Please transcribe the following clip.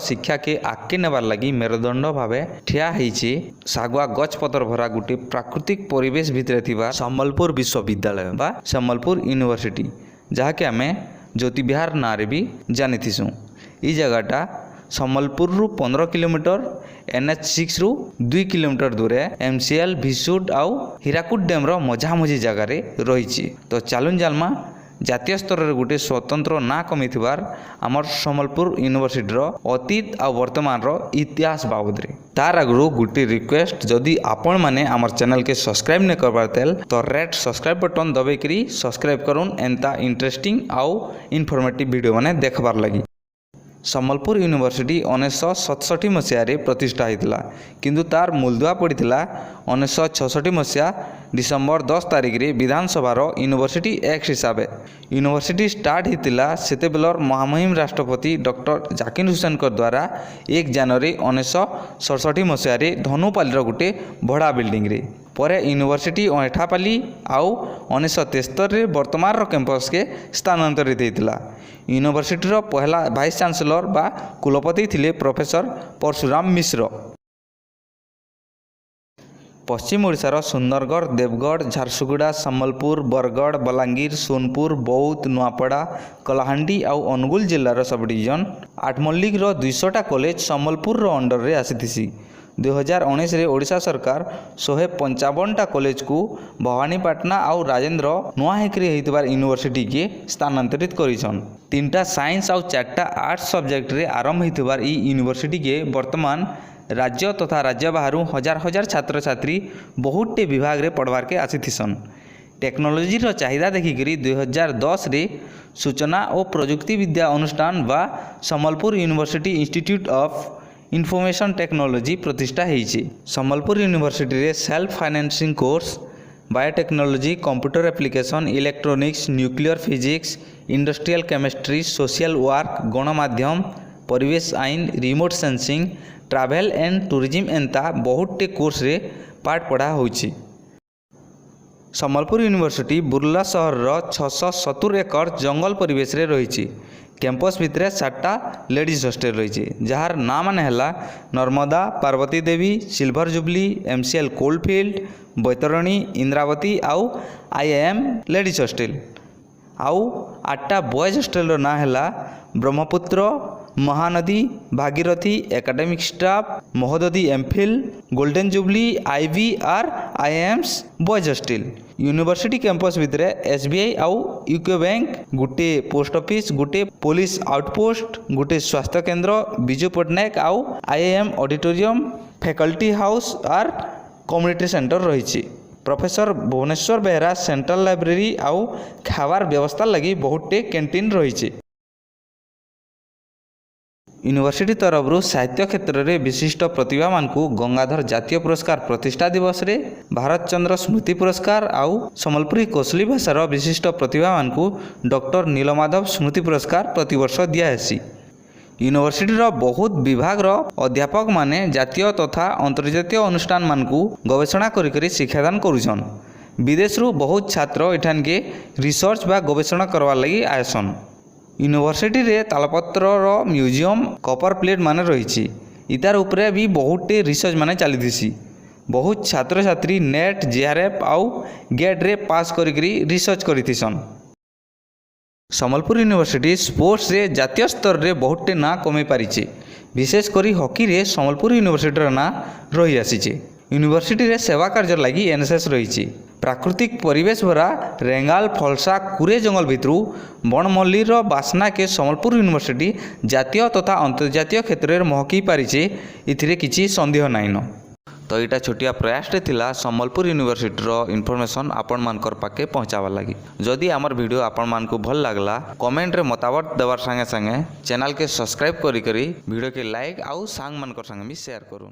शिक्षा के आगे नेबार लगी मेरुदंड भावे ठिया होइछि सागुआ गछ पतर भरा गुटे प्राकृतिक परिवेश भितर थिबा सम्बलपुर विश्वविद्यालय बा सम्बलपुर यूनिवर्सिटी जहाँके आमे ज्योति विहार नारे भी जानिथिसु। ई जगहटा सम्बलपुर रु 15 किलोमीटर NH6 रु 2 किलोमीटर दूर MCL भिसुड आउ हीराकुद डैम रो मझा मझी जगार रही। तो चलुन जालमा जातीय स्तर रे गोटे स्वतंत्र ना कमिथिबार आमर सम्बलपुर यूनिवर्सिटी रो अतीत आ वर्तमान रो इतिहास बाबद रे। तार आगु गोटे रिक्वेस्ट, जदि आपण माने आमर चैनल के सब्सक्राइब ने करबार तेल तो रेड सब्सक्राइब बटन दबाई करी सब्सक्राइब करूँ एंता इंटरेस्टिंग आउ इनफॉर्मेटिव वीडियो माने देखबार लगी। सम्बलपुर यूनिवर्सिटी 1967 मसीह प्रतिष्ठा होता किंतु तार मूलदुआ पड़ा 1966 मसीहा डिसेम्बर 10 तारिख रे विधानसभा यूनिवर्सिटी एक्ट हिसाब यूनिवर्सिटी स्टार्ट होता सेते बेलर महामहिम राष्ट्रपति डॉक्टर जाकिर हुसैन द्वारा 1 जनवरी 1967 मसीह धनुपाली गोटे भड़ा बिल्डिंग रे पर यूनिवर्सिटी अठापाली आउ 1973 वर्तमान कैंपस के स्थानांतरित होता। यूनिवर्सिटी पहला वाइस चांसलर बा कुलपति थिले प्रोफेसर परशुराम मिश्र। पश्चिम ओडिशार सुंदरगढ़, देवगढ़, झारसुगुड़ा, सम्बलपुर, बरगढ़, बलांगीर, सोनपुर, बौद्ध, नुआपड़ा, कलाहांडी आउ अनुगुल जिलार सब डिविजन आठमल्लिक 200टा कॉलेज सम्बलपुर अंडर रे आसीथिसी। 2019 रे ओडिशा सरकार 155टा कॉलेज को भवानीपाटना आउ राजेंद्र नुआहेकरी होइतबार यूनिवर्सिटी के स्थानांतरित करिछन। 3टा साइंस आउ 4टा आर्ट्स सब्जेक्ट रे आरंभ होइतबार ई यूनिवर्सिटी के वर्तमान राज्य तथा राज्य बाहर हजार हजार छात्र छात्री बहुतटे विभाग रे पढ़वार के आसीथिसन। टेक्नोलोजी रो चाहिदा देखिकरी 2010 रे सूचना और प्रजुक्ति विद्या अनुष्ठान व Sambalpur university institute of information technology प्रतिष्ठा होइछि। सम्बलपुर यूनिवर्सिटी रे self financing course biotechnology, computer application, electronics, nuclear physics, industrial chemistry, social work, गणमाध्यम, परिवेश आईन, remote sensing, travel and tourism एंता बहुतटे कोर्स रे पाठ पढ़ा होइछि। सम्बलपुर यूनिवर्सिटी बुर्ला सहर 670 एकड़ जंगल परिवेश रे रही। कैंपस भितर 7टा लेडीज हॉस्टल रही जार ना माने हला Narmada, Parvati Devi, silver jubilee, MCL coalfield, Baitarani, Indravati आउ IIM लेडीज हॉस्टल। आउ 8टा बॉयज हॉस्टल ना हला Brahmaputra, Mahanadi, Bhagirathi, academic staff, Mahodadhi MPhil, golden jubilee, IVR, IIMs boys hostel. University campus भितर SBI आउ यूको बैंक, गोटे पोस्ट ऑफिस, गोटे पुलिस आउटपोस्ट, गोटे स्वास्थ्य केंद्र, बिजू पट्टनायक आउ IIM ऑडिटोरियम, फैकल्टी हाउस आर कम्युनिटी सेंटर रही। Professor Bhubaneswar Behera central library आउ खावार व्यवस्था लगी बहुतटे कैंटीन रही। यूनिवर्सिटी तरफ साहित्य क्षेत्र में विशिष्ट प्रतिभा मानकु गंगाधर जातीय पुरस्कार प्रतिष्ठा दिवस रे, भारत चंद्र स्मृति पुरस्कार आउ सम्बलपुरी कोसली भाषार विशिष्ट प्रतिभा मानकु डॉक्टर नीलमाधव स्मृति पुरस्कार प्रतिवर्ष दियाहेसी। यूनिवर्सिटी बहुत विभाग अध्यापक माने जातीय तथा अंतर्जातीय अनुष्ठान मानकु गवेषणा करी शिक्षादान करुछन। विदेश रु बहुत छात्र एठान के रिसर्च बा गवेषणा करवार लगी आयसन। यूनिवर्सिटी रे तालपत्र म्यूजियम कपर प्लेट माने रही। इतार उपरे भी बहुतटे रिसर्च माने चलीथी। बहुत छात्र छात्री नेट, JRF आउ गेट रे पास करी रिसर्च करिथिसन। सम्बलपुर यूनिवर्सिटी स्पोर्ट्स रे जातीय स्तर रे बहुतटे ना कमे पारिछे। विशेष करी हॉकी रे सम्बलपुर यूनिवर्सिटी ना रही आसीचे। यूनिवर्सिटी रे सेवा कार्य लगी NSS रही। प्राकृतिक परिवेश भरा रेंगाल, फलसा, कुरे जंगल भितरू बनमल्लीर बासना के सम्बलपुर यूनिवर्सिटी जातीय तथा अंतर्जातीय क्षेत्र में महकी पारिछे, इथिरे किछि संदेह नाइन। तो यहाँ छोटिया प्रयासटे थिला सम्बलपुर यूनिवर्सिटी इनफॉरमेशन आपण मानकर पाके पहुँचावा लगी। जदि आमर वीडियो आपण मानकु भल लागला कमेंट रे मतामत देवार संगे संगे चैनल के सब्सक्राइब करी वीडियो के लाइक आउ सांग मानकर संगे भी शेयर करूँ।